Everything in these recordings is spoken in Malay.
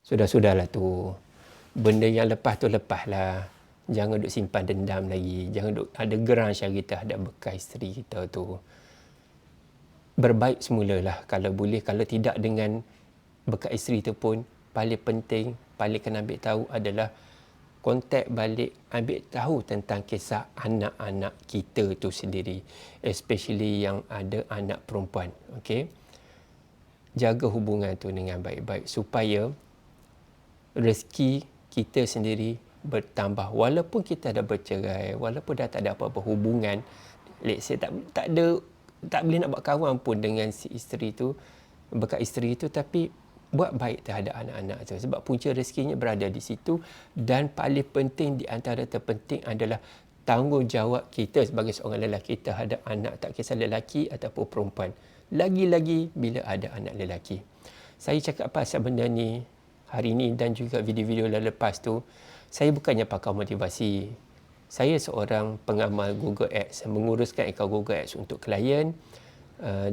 Sudah-sudahlah tu. Benda yang lepas tu lepaslah. Jangan duk simpan dendam lagi. Jangan duk ada grudge yang kita hadap bekas isteri kita tu. Berbaik semulalah kalau boleh. Kalau tidak dengan bekas isteri tu pun, paling penting, paling kena ambil tahu adalah kontak balik, ambil tahu tentang kisah anak-anak kita tu sendiri. Especially yang ada anak perempuan. Okay? Jaga hubungan tu dengan baik-baik supaya rezeki kita sendiri bertambah. Walaupun kita dah bercerai, walaupun dah tak ada apa-apa hubungan, let's say tak boleh nak buat kawan pun dengan si isteri tu, bekas isteri tu, tapi buat baik terhadap anak-anak tu. Sebab punca rezekinya berada di situ, dan paling penting di antara terpenting adalah tanggungjawab kita sebagai seorang lelaki terhadap anak, tak kisah lelaki ataupun perempuan. Lagi-lagi bila ada anak lelaki. Saya cakap pasal benda ni hari ni dan juga video-video lepas tu, saya bukannya pakar motivasi. Saya seorang pengamal Google Ads, menguruskan akaun Google Ads untuk klien,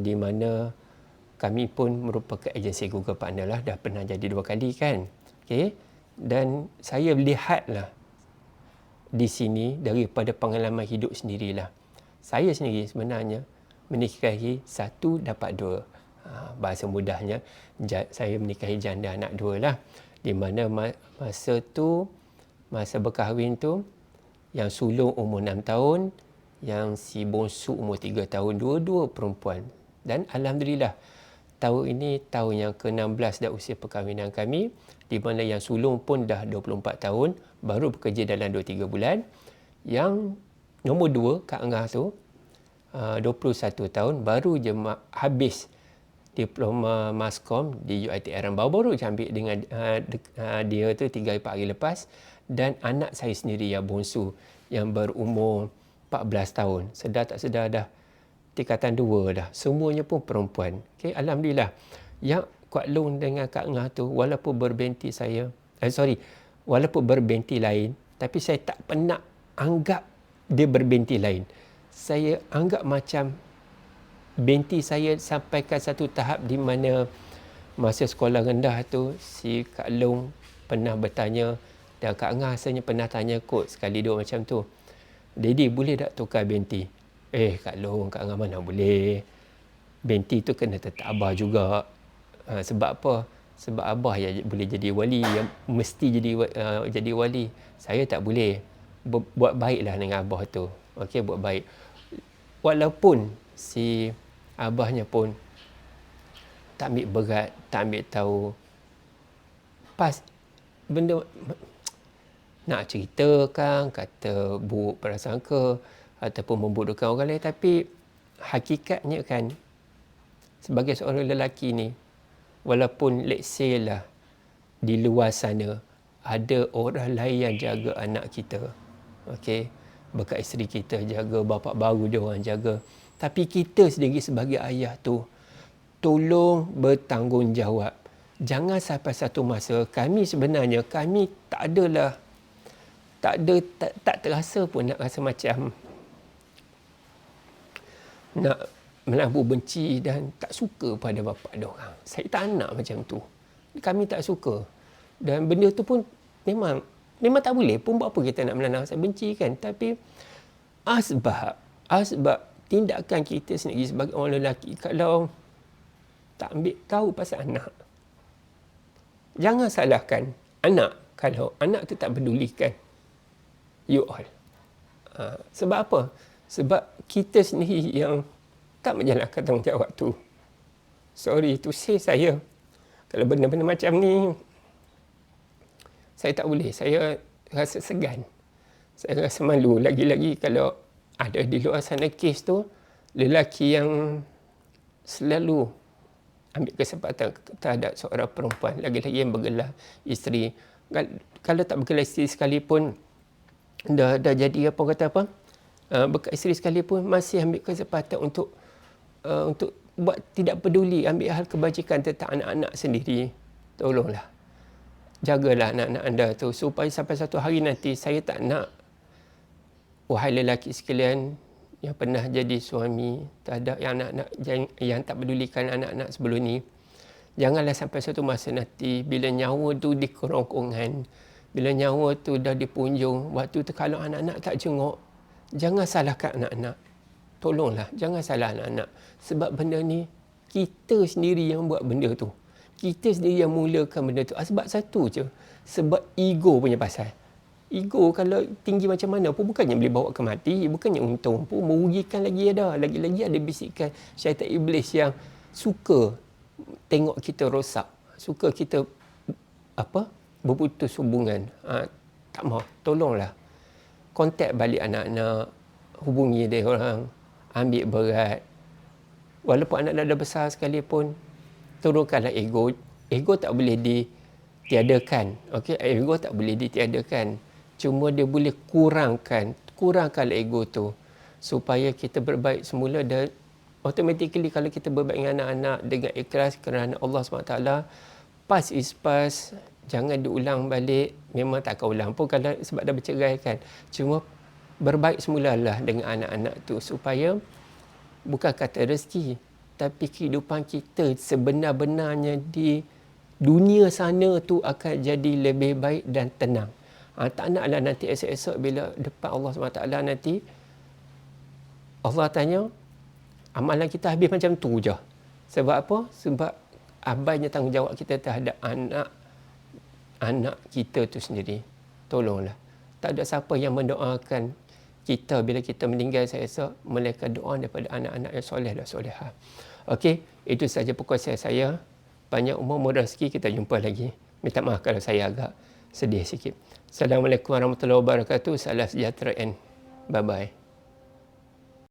di mana kami pun merupakan agensi Google Partner lah, dah pernah jadi 2 kali kan. Okay? Dan saya lihatlah di sini daripada pengalaman hidup sendirilah. Saya sendiri sebenarnya menikahi 1 dapat 2. Bahasa mudahnya, saya menikahi janda anak 2 lah. Di mana masa berkahwin tu, yang sulung umur 6 tahun, yang si bongsu umur 3 tahun, dua-dua perempuan. Dan Alhamdulillah, tahun ini tahun yang ke-16 dah usia perkahwinan kami, di mana yang sulung pun dah 24 tahun, baru bekerja dalam 2-3 bulan. Yang nombor 2, Kak Angah tu, 21 tahun, baru je habis diploma Mascom di UiTM. Baru-baru je ambil dengan dia tu 3-4 hari lepas. Dan anak saya sendiri yang bongsu, yang berumur 14 tahun. Sedar tak sedar dah tingkatan 2 dah. Semuanya pun perempuan. Okay, Alhamdulillah. Yang Kuat Long dengan Kak Ngah tu, walaupun berbenti walaupun berbenti lain, tapi saya tak pernah anggap dia berbenti lain. Saya anggap macam benti saya sampaikan satu tahap di mana masa sekolah rendah tu, si Kak Long pernah bertanya, dan Kak Ngah rasanya pernah tanya kot sekali dua macam tu, Daddy boleh tak tukar benti? Kak Long, Kak Ngah mana boleh. Benti tu kena tetap abah juga. Sebab apa? Sebab abah yang boleh jadi wali, yang mesti jadi wali. Saya tak boleh. Buat baiklah dengan abah tu. Okey, buat baik. Walaupun si abahnya pun tak ambil berat, tak ambil tahu. Pas benda nak ceritakan, kata buruk prasangka ataupun membodohkan orang lain, tapi hakikatnya kan, sebagai seorang lelaki ni, walaupun let's say lah di luar sana ada orang lain yang jaga anak kita, okey, bekas isteri kita jaga, bapa baru dia orang jaga, tapi kita sendiri sebagai ayah tu tolong bertanggungjawab. Jangan sampai satu masa kami sebenarnya tak terasa pun nak rasa macam nak melabur benci dan tak suka pada bapa dia orang. Saya tak nak macam tu. Kami tak suka. Dan benda tu pun memang tak boleh pun, buat apa kita nak menanam rasa benci kan. Tapi asbab tindakan kita sendiri sebagai orang lelaki, kalau tak ambil tahu pasal anak, jangan salahkan anak kalau anak tu tak pedulikan you all. Sebab apa? Sebab kita sendiri yang tak menjalankan tanggungjawab tu. Sorry to say, saya kalau benda-benda macam ni, saya tak boleh. Saya rasa segan. Saya rasa malu. Lagi-lagi kalau ada di luar sana kes tu, lelaki yang selalu ambil kesempatan terhadap seorang perempuan, lagi-lagi yang bergelar isteri. Kalau tak bergelar isteri sekalipun, dah jadi bekas isteri sekalipun, masih ambil kesempatan untuk buat tidak peduli, ambil hal kebajikan tentang anak-anak sendiri. Tolonglah, jagalah anak-anak anda tu, supaya sampai satu hari nanti, saya tak nak, wahai lelaki sekalian yang pernah jadi suami terhadap yang anak-anak yang tak pedulikan anak-anak sebelum ni, Janganlah sampai satu masa nanti bila nyawa tu di kerongkongan, bila nyawa tu dah di punjung, waktu tu kalau anak-anak tak jenguk, jangan salahkan anak-anak. Tolonglah, jangan salah anak-anak. Sebab benda ni, kita sendiri yang buat benda tu. Kita sendiri yang mulakan benda tu. Sebab satu je. Sebab ego punya pasal. Ego kalau tinggi macam mana pun bukannya boleh bawa ke mati, bukannya untung pun, merugikan lagi ada. Lagi-lagi ada bisikan syaitan iblis yang suka tengok kita rosak, suka kita berputus hubungan. Tak mahu, tolonglah. Kontak balik anak-anak, hubungi dia orang, ambil berat. Walaupun anak dah besar sekalipun, turunkanlah ego. Ego tak boleh ditiadakan. Okey, ego tak boleh ditiadakan. Cuma dia boleh kurangkan ego tu supaya kita berbaik semula, dan automatically kalau kita berbaik dengan anak-anak dengan ikhlas kerana Allah SWT, past is past, jangan diulang balik. Memang tak akan ulang pun kalau sebab dah bercerai kan. Cuma berbaik semulalah dengan anak-anak tu supaya bukan kata rezeki, tapi kehidupan kita sebenar-benarnya di dunia sana tu akan jadi lebih baik dan tenang. Tak naklah nanti esok-esok bila depan Allah SWT nanti Allah tanya, amalan kita habis macam tu je. Sebab apa? Sebab abainya tanggungjawab kita terhadap anak kita tu sendiri. Tolonglah. Tak ada siapa yang mendoakan kita bila kita meninggal esok melainkan doa daripada anak-anak yang soleh dan solehah. Okey, itu saja perkongsian saya. Banyak umur rezeki, kita jumpa lagi. Minta maaf kalau saya agak sedih sikit. Assalamualaikum warahmatullahi wabarakatuh. Salam sejahtera and bye-bye.